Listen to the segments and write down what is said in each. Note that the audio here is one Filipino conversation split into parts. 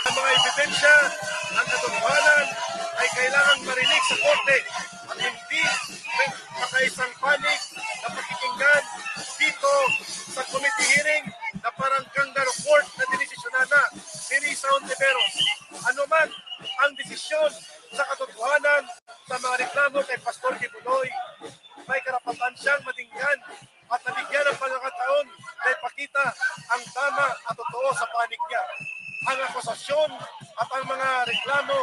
Mga ebidensya ng katotohanan ay kailangang marinig sa korte at hindi makaisang panig na pakikinggan dito sa committee hearing na parang kangaroo court na dinesisyonan na ni Risa Hontiveros. Ano man ang desisyon sa katotohanan sa mga reklamo kay Pastor Kibuloy, may karapatan siyang matinggan at nabigyan ng pagkakataon na ipakita ang tama at totoo sa panig niya. Ang akusasyon at ang mga reklamo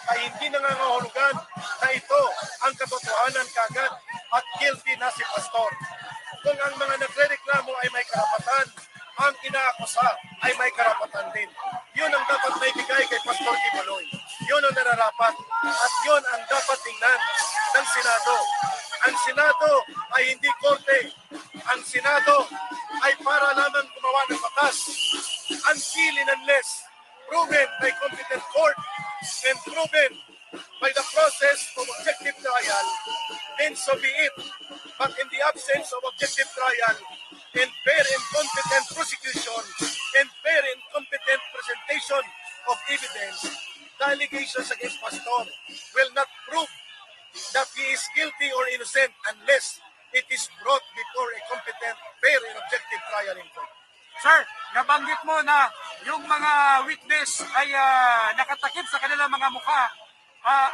ay hindi nangangahulugan na ito ang katotohanan kagad at guilty na si Pastor. Kung ang mga nagre-reklamo ay may karapatan, ang inaakusa ay may karapatan din. Yun ang dapat naibigay kay Pastor Kibuloy. Yun ang nararapat at yun ang dapat tingnan ng Senado. Ang Senado ay hindi korte. Ang Senado ay para lamang gumawa ng batas. Until and unless proven by competent court and proven by the process of objective trial, then so be it. But in the absence of objective trial and fair and competent prosecution and fair and competent presentation of evidence, the allegations against Pastor will not prove that he is guilty or innocent unless it is brought before a competent, fair and objective trial in court. Sir, nabanggit mo na yung mga witness ay nakatakip sa kanilang mga mukha.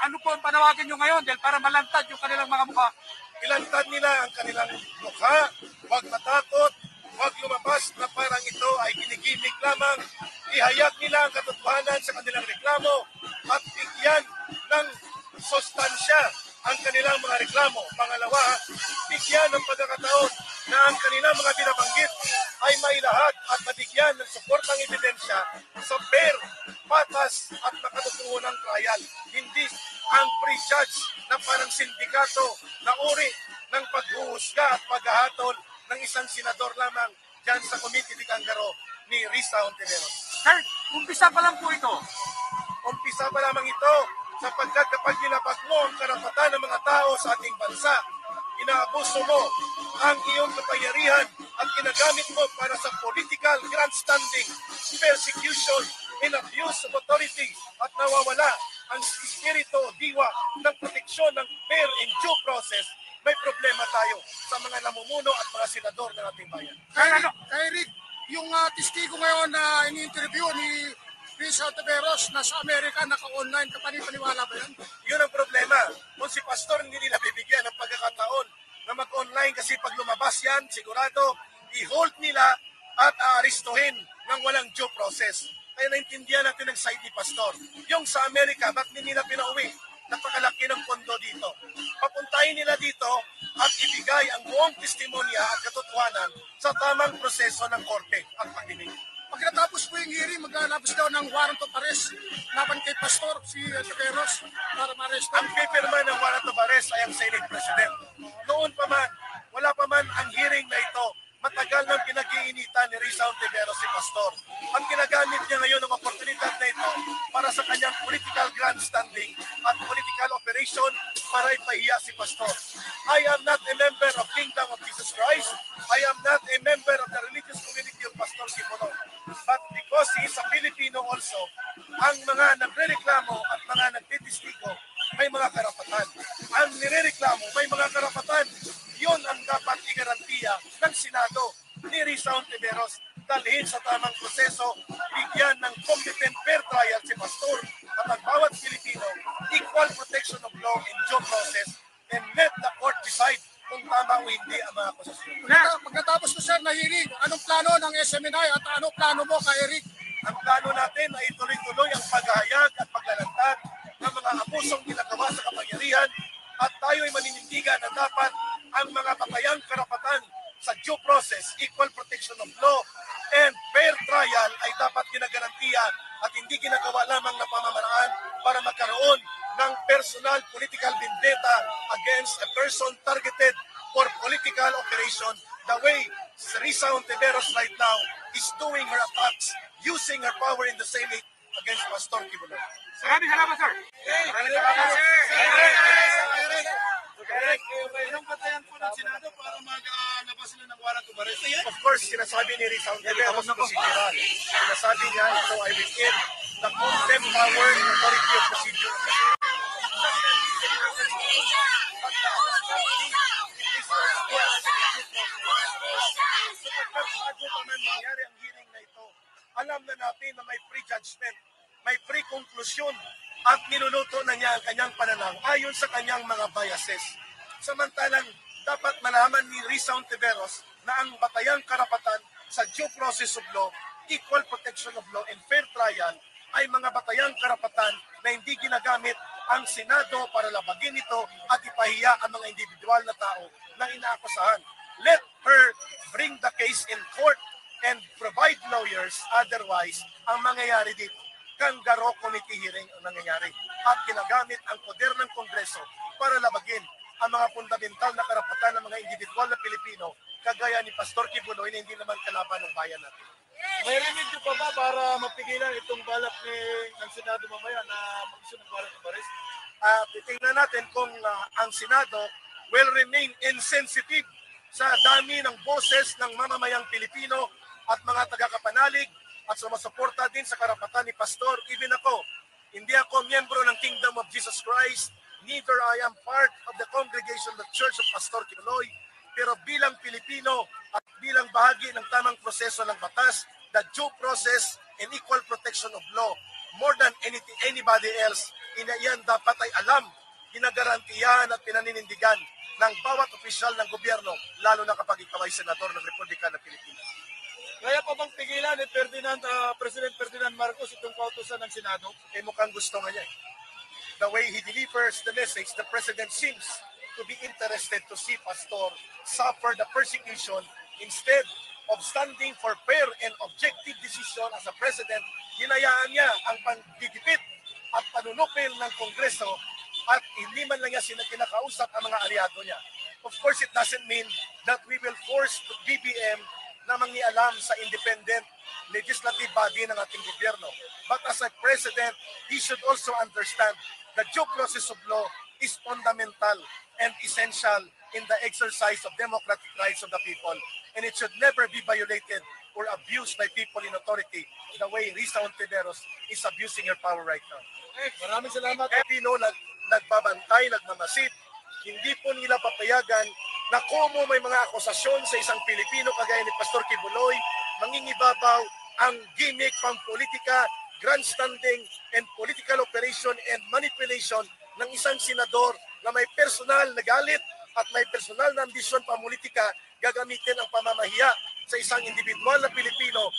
Ano po ang panawagan nyo ngayon dahil para malantad yung kanilang mga mukha? Ilantad nila ang kanilang mukha, huwag matakot, huwag lumabas na parang ito ay ginigimik lamang. Ihayag nila ang katotohanan sa kanilang reklamo at bigyan ng sustansya ang kanilang mga reklamo. Pangalawa, bigyan ng pagkakataon na ang kanilang mga binabanggit ay mailahad at mabigyan ng suportang ebidensya sa fair, patas at makatotohanang trial. Hindi ang prejudge na parang sindikato na uri ng paghuhusga at paghahatol ng isang senador lamang dyan sa Committee de Kangaroo ni Risa Hontiveros. Sir, umpisa pa lang po ito. Umpisa pa lamang ito sapagkat kapag nilabag mo ang karapatan ng mga tao sa ating bansa, inaabuso mo ang iyong kapangyarihan at ginagamit mo para sa political grandstanding, persecution, and abuse of authority at nawawala ang espiritu o diwa ng proteksyon ng fair and due process, may problema tayo sa mga namumuno at mga senador ng ating bayan. Kay Rick, yung testigo ngayon na ini-interview ni Risa Hontiveros na sa Amerika, naka-online, kapani-paniwala ba yan? Yun ang problema. Kung si Pastor hindi nila bibigyan ng pagkakataon na mag-online kasi pag lumabas yan, sigurado i-hold nila at aaristuhin ng walang due process. Kaya naintindihan natin ang side ni Pastor. Yung sa Amerika, bakit nila pinauwi? Napakalaki ng pondo dito. Papuntahin nila dito at ibigay ang buong testimonya at katotohanan sa tamang proseso ng korte at pagdinig. Pagkatapos po yung hearing, maglalabas daw ng warrant of arrest laban kay Pastor, si Hontiveros, para ma-arrest. Ang pipirma ng warrant of arrest ay ang Senate President. Noon pa man, wala pa man ang hearing na ito, matagal nang pinag-iinitan ni Risa Hontiveros si Pastor. Ang ginagamit niya ngayon ng oportunidad na ito para sa kanyang political grandstanding at political operation para ipahiya si Pastor. I am not a member of Kingdom of Jesus Christ. I am not a member of the religious community of Pastor Kibuloy. But because he is a Filipino also, ang mga nagre-reklamo at mga nagtitistigo may mga karapatan. Ang nire-reklamo may mga karapatan. Yun ang dapat igarantiya ng Senado ni Risa Hontiveros. dalhin sa tamang proseso, bigyan ng competent fair trial si Pastor at ang bawat Pilipino, equal protection of law and due process, and let the court decide kung tama o hindi ang mga akusasyon. Pagkatapos ko, sir, na hearing, anong plano ng SMNI at anong plano mo kay Eric? Ang plano natin ay tuloy-tuloy ang paghahayag at paglalantad ng mga abusong ginagawa sa kapangyarihan at tayo ay maninindigan na dapat ang mga batayang karapatan sa due process, equal protection of law, and fair trial ay dapat ginagarantiya at hindi ginagawa lamang na pamamaraan para magkaroon ng personal political vendetta against a person targeted for political operation the way Risa Hontiveros right now is doing her attacks using her power in the Senate against Pastor Kibuloy. Maraming salamat, sir. Maraming salamat, sir. Ilang batayan po ng Senado para maglabas sila ng warrant of arrest? Of course, sinasabi ni Risa Hontiveros procedural. Sinasabi niya ito ay within the contempt power and authority of procedure. Bago pa man mangyari ang hearing na ito, alam na natin na may pre-judgment, may pre-conclusion at niluluto na niya ang kanyang pananaw ayon sa kanyang mga biases. Samantalang dapat malaman ni Risa Hontiveros na ang batayang karapatan sa due process of law, equal protection of law, and fair trial ay mga batayang karapatan na hindi ginagamit ang Senado para labagin ito at ipahiya ang mga individual na tao na inaakusahan. Let her bring the case in court and provide lawyers. Otherwise, ang mangyayari dito, kangaroo committee hearing ang nangyayari at ginagamit ang poder ng Kongreso para labagin ang mga fundamental na karapatan ng mga individual na Pilipino kagaya ni Pastor Kibuloy na hindi naman kalaban ng bayan natin. May remedyo pa ba para mapigilan itong balak ng Senado mamaya na mag-issue ng warrant of arrest? Titingnan natin kung ang Senado will remain insensitive sa dami ng boses ng mamamayang Pilipino at mga taga-kapanalig at sumasuporta din sa karapatan ni Pastor. Even ako, hindi ako miyembro ng Kingdom of Jesus Christ, neither I am part of the congregation of the Church of Pastor Kibuloy, pero bilang Pilipino at bilang bahagi ng tamang proseso ng batas, the due process and equal protection of law, more than anybody else, yan dapat ay alam, ginagarantiyan at pinaninindigan ng bawat opisyal ng gobyerno, lalo na kapag ikaw ay senador ng Republika ng Pilipinas. Kaya pa bang pigilan ni President Ferdinand Marcos itong kautusan ng Senado? Mukhang gusto nga niya eh. The way he delivers the message, the President seems to be interested to see Pastor suffer the persecution instead of standing for fair and objective decision as a President. Hinayaan niya ang pagdidipit at panunupil ng Kongreso at hindi man lang niya kinakausap ang mga aliado niya. Of course, it doesn't mean that we will force BBM na mangialam sa independent legislative body ng ating gobyerno. But as a President, he should also understand the due process of law is fundamental and essential in the exercise of democratic rights of the people, and it should never be violated or abused by people in authority the way Risa Hontiveros is abusing her power right now. Maraming salamat. Pilipino nagbabantay, nagmamasid, hindi po nila papayagan na kung may mga akusasyon sa isang Pilipino kagaya ni Pastor Kibuloy, mangingibabaw ang gimmick, pang-politika, grandstanding, and political operation and manipulation ng isang senador na may personal na galit at may personal na ambisyon pamulitika, gagamitin ang pamamahiya sa isang individual na Pilipino,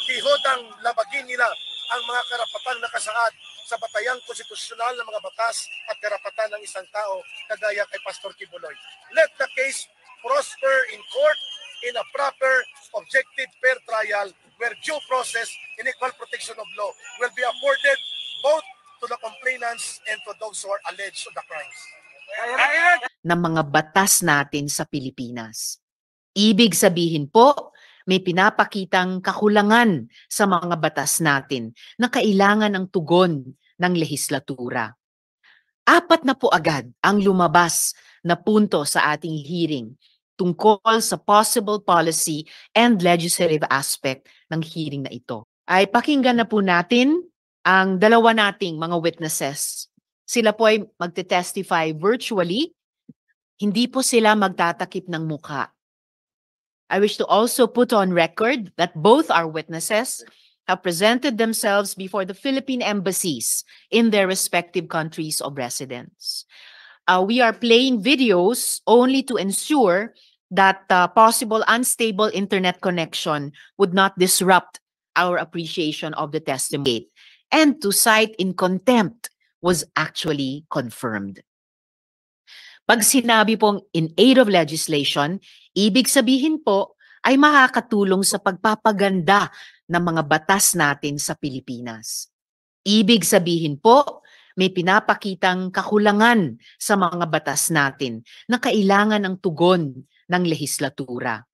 tihotang labagin nila ang mga karapatang nakasaad sa batayang konstitusyonal ng mga batas at karapatan ng isang tao kagaya kay Pastor Kibuloy. Let the case prosper in court in a proper, objective, fair trial where due process and equal protection of law will be afforded both to the complainants and to those who are alleged of the crimes. Ng mga batas natin sa Pilipinas. Ibig sabihin po, may pinapakitang kakulangan sa mga batas natin na kailangan ng tugon ng lehislatura. 4 na po agad ang lumabas na punto sa ating hearing tungkol sa possible policy and legislative aspect ng hearing na ito. Ay pakinggan na po natin ang dalawa nating mga witnesses. Sila po ay magte-testify virtually. Hindi po sila magtatakip ng mukha. I wish to also put on record that both our witnesses have presented themselves before the Philippine embassies in their respective countries of residence. We are playing videos only to ensure that possible unstable internet connection would not disrupt our appreciation of the testimony. And to cite in contempt was actually confirmed. Pag sinabi pong in aid of legislation, ibig sabihin po ay makakatulong sa pagpapaganda ng mga batas natin sa Pilipinas. Ibig sabihin po, may pinapakitang kakulangan sa mga batas natin na kailangan ng tugon ng lehislatura.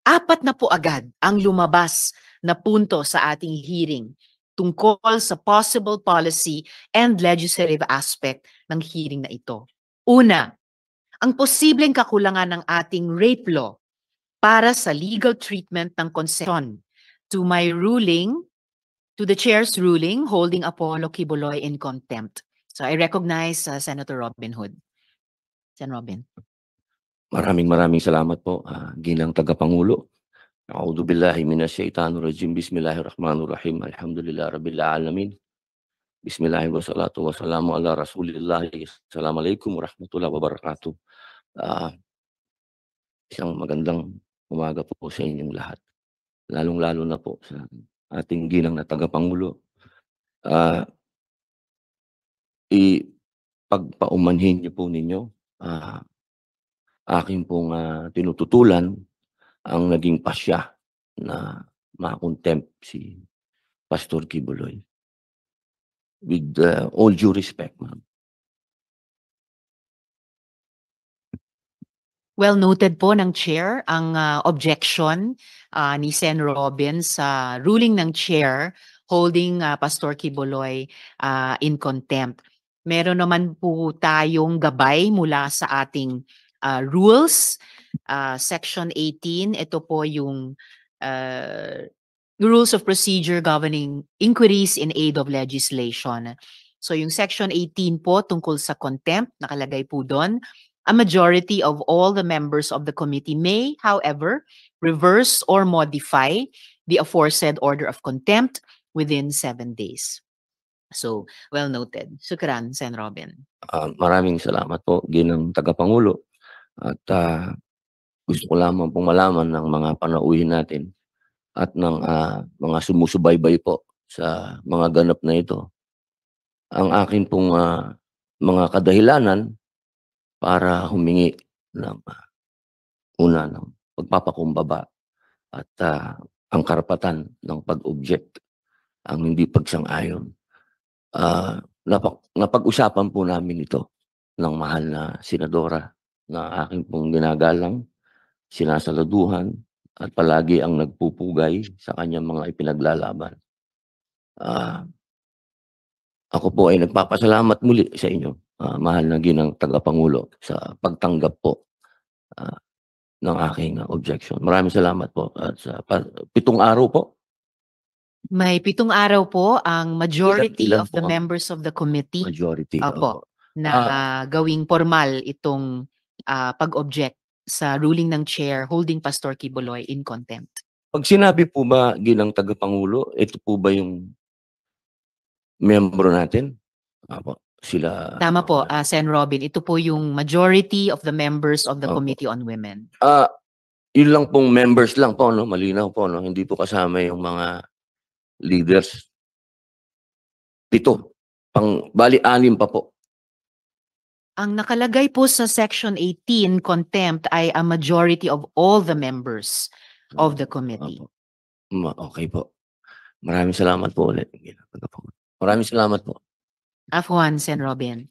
4 na po agad ang lumabas na punto sa ating hearing tungkol sa possible policy and legislative aspect ng hearing na ito. Una, ang posibleng kakulangan ng ating rape law para sa legal treatment ng consent. To the chair's ruling, holding Apollo Quiboloy in contempt. So I recognize Senator Robin Hood. Sen. Robin. Maraming salamat po, ginang tagapangulo. A'udhu billahi minasyaitanir rajim. Bismillahirrahmanirrahim. Alhamdulillah rabbil alamin. Bismillahirrahmanirrahim. Wassalatu wassalamu ala Rasulillah. Assalamualaikum warahmatullahi wabarakatuh. Isang magandang umaga po sa inyong lahat. Lalong-lalo na po sa ating ginang na tagapangulo. Ipagpaumanhin niyo po ninyo aking pong tinututulan ang naging pasya na makontempt si Pastor Quiboloy. With all due respect, ma'am. Well noted po ng chair ang objection ni Sen. Robin sa ruling ng chair holding Pastor Quiboloy in contempt. Meron naman po tayong gabay mula sa ating rules. Section 18, ito po yung rules of procedure governing inquiries in aid of legislation. So yung section 18 po tungkol sa contempt, nakalagay po doon, a majority of all the members of the committee may, however, reverse or modify the aforesaid order of contempt within 7 days. So, well noted. Shukran, Sen. Robin. Maraming salamat po, ginang tagapangulo. At gusto ko lamang pong malaman ng mga panauhin natin at ng mga sumusubaybay po sa mga ganap na ito. Ang akin pong mga kadahilanan para humingi ng ng pagpapakumbaba at ang karapatan ng pag-object, ang hindi pagsang-ayon. Napag-usapan po namin ito ng mahal na senadora na aking pong ginagalang, sinasaladuhan at palagi ang nagpupugay sa kanyang mga ipinaglalaban. Ako po ay nagpapasalamat muli sa inyo, mahal na ginang tagapangulo, sa pagtanggap po ng aking objection. Maraming salamat po. At sa 7 araw po. May 7 araw po ang majority Ilan of the po members of the committee Majority. Opo, na gawing formal itong pag-object sa ruling ng chair holding Pastor Quiboloy in contempt. Pag sinabi po ba ginang tagapangulo, ito po ba yung membro natin? Sila. Tama po, Sen. Robin. Ito po yung majority of the members of the Opo. Committee on Women. Yun lang pong members lang po, no? Malinaw po, no? Hindi po kasama yung mga leaders. 7. Bali 6 pa po. Ang nakalagay po sa Section 18, contempt, ay a majority of all the members of the committee. Okay po. Maraming salamat po ulit. Maraming salamat po. Afwan, Sen. Robin.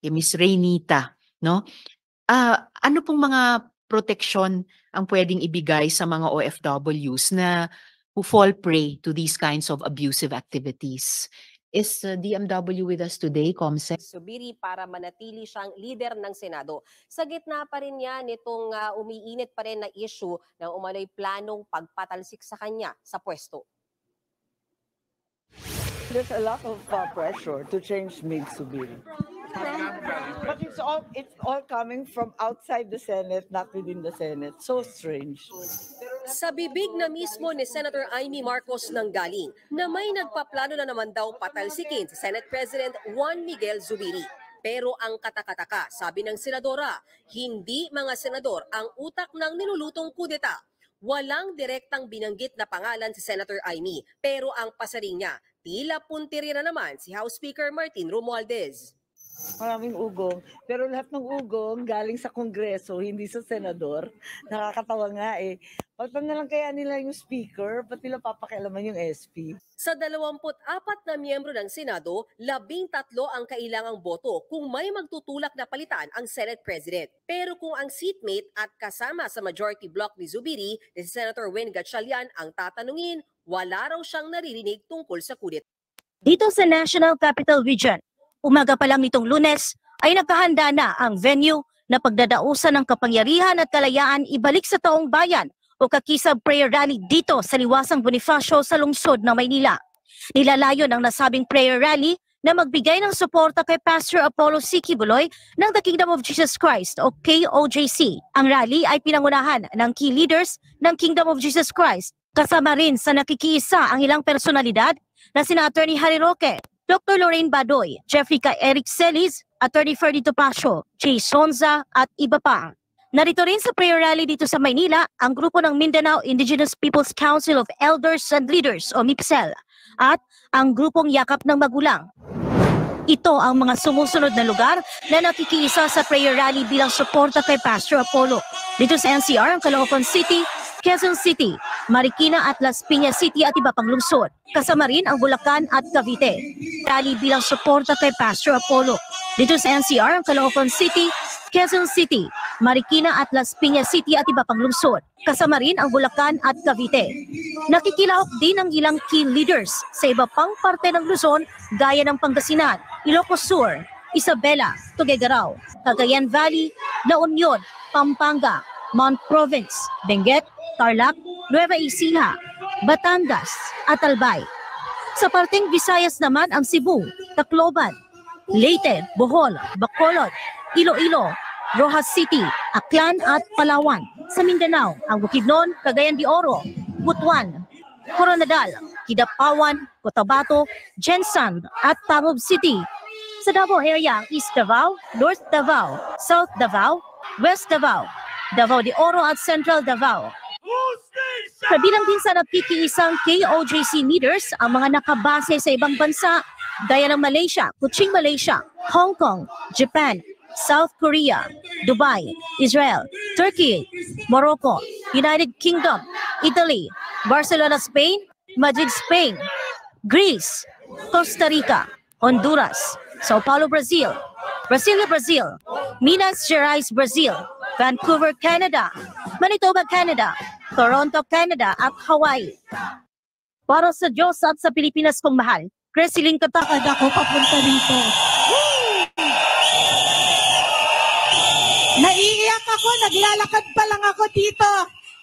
Miss Reynita, no? Ano pong mga proteksyon ang pwedeng ibigay sa mga OFWs na who fall prey to these kinds of abusive activities? Is DMW with us today, Comsec? Subiri para manatili siyang leader ng Senado. Sa gitna pa rin niya nitong umiinit pa rin na issue ng umano'y planong pagpatalsik sa kanya sa pwesto. There's a lot of pressure to change Mig Subiri. But it's all coming from outside the Senate, not within the Senate. So strange. Sa bibig na mismo ni Senator Amy Marcos nanggaling na may nagpaplano na naman daw patalsikin si Senate President Juan Miguel Zubiri. Pero ang katakataka, sabi ng senadora, hindi mga senador ang utak ng nilulutong kudeta. Walang direktang binanggit na pangalan si Senator Amy, pero ang pasaring niya, tila puntiri na naman si House Speaker Martin Romualdez. Maraming ugong. Pero lahat ng ugong galing sa Kongreso, hindi sa Senador. Nakakatawa nga eh. Pagpag na lang kaya nila yung Speaker, ba't nila papakialaman yung SP? Sa 24 na miyembro ng Senado, 13 ang kailangang boto kung may magtutulak na palitan ang Senate President. Pero kung ang seatmate at kasama sa majority block ni Zubiri, si Senator Win Gatchalian ang tatanungin, wala raw siyang naririnig tungkol sa kudeta. Dito sa National Capital Region, umaga pa lang nitong Lunes ay nagkahanda na ang venue na pagdadausan ng kapangyarihan at kalayaan ibalik sa taong bayan o kakisab prayer rally dito sa Liwasang Bonifacio sa lungsod ng Maynila. Nilalayon ang nasabing prayer rally na magbigay ng suporta kay Pastor Apollo C. Kibuloy ng The Kingdom of Jesus Christ o KOJC. Ang rally ay pinangunahan ng key leaders ng Kingdom of Jesus Christ. Kasama rin sa nakikiisa ang ilang personalidad na sina Attorney Harry Roque, Dr. Lorraine Badoy, Jeffrey K. Eric Celis, Attorney Ferdy Topacio, Jay Sonza at iba pa. Narito rin sa prayer rally dito sa Maynila ang grupo ng Mindanao Indigenous Peoples Council of Elders and Leaders o MIPSEL at ang grupong Yakap ng Magulang. Ito ang mga sumusunod na lugar na nakikiisa sa prayer rally bilang suporta kay Pastor Apollo. Dito sa NCR, ang Caloocan City, Quezon City, Marikina at Las Piñas City at iba pang lungsod. Kasama rin ang Bulacan at Cavite. Rally bilang suporta kay Pastor Apollo. Dito sa NCR, ang Caloocan City, Quezon City, Marikina at Las Piñas City at iba pang lungsod. Kasama rin ang Bulacan at Cavite. Nakikilahok din ang ilang key leaders sa iba pang parte ng Luzon gaya ng Pangasinan, Ilocos Sur, Isabela, Tuguegarao, Cagayan Valley, La Union, Pampanga, Mount Province, Benguet, Tarlac, Nueva Ecija, Batangas at Albay. Sa parteng Visayas naman ang Cebu, Tacloban, Leyte, Bohol, Bacolod, Iloilo, Rojas City, Aklan at Palawan. Sa Mindanao, ang Bukidnon, Cagayan de Oro, Butuan, Coronadal, Kidapawan, Cotabato, Jensan at Tamob City. Sa Davao area, East Davao, North Davao, South Davao, West Davao, Davao de Oro at Central Davao. Kabilang din sa nakikiisang KOJC leaders ang mga nakabase sa ibang bansa gaya ng Malaysia, Kuching Malaysia, Hong Kong, Japan, South Korea, Dubai, Israel, Turkey, Morocco, United Kingdom, Italy, Barcelona, Spain, Madrid, Spain, Greece, Costa Rica, Honduras, Sao Paulo, Brazil, Brasilia, Brazil, Minas Gerais, Brazil, Vancouver, Canada, Manitoba, Canada, Toronto, Canada at Hawaii. Para sa Diyos at sa Pilipinas kong mahal, Cresilyn Katakad ako papunta dito. Naiiyak ako, naglalakad pa lang ako dito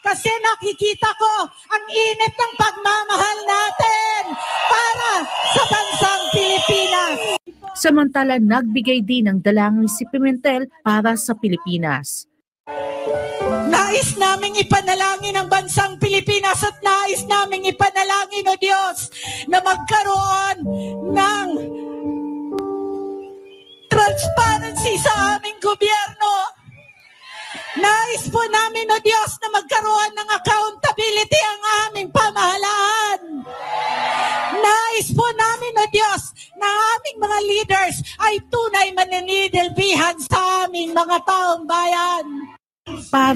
kasi nakikita ko ang init ng pagmamahal natin para sa bansang Pilipinas. Samantala, nagbigay din ng dalangin si Pimentel para sa Pilipinas. Nais naming ipanalangin ang bansang Pilipinas at nais naming ipanalangin, O Diyos, na magkaroon ng transparency sa aming gobyerno. Nais po namin, O Diyos, na magkaroon ng accountability ang aming pamahalaan. Nais po namin, O Diyos, na aming mga leaders ay tunay maninidilbihan sa aming mga taong bayan. Para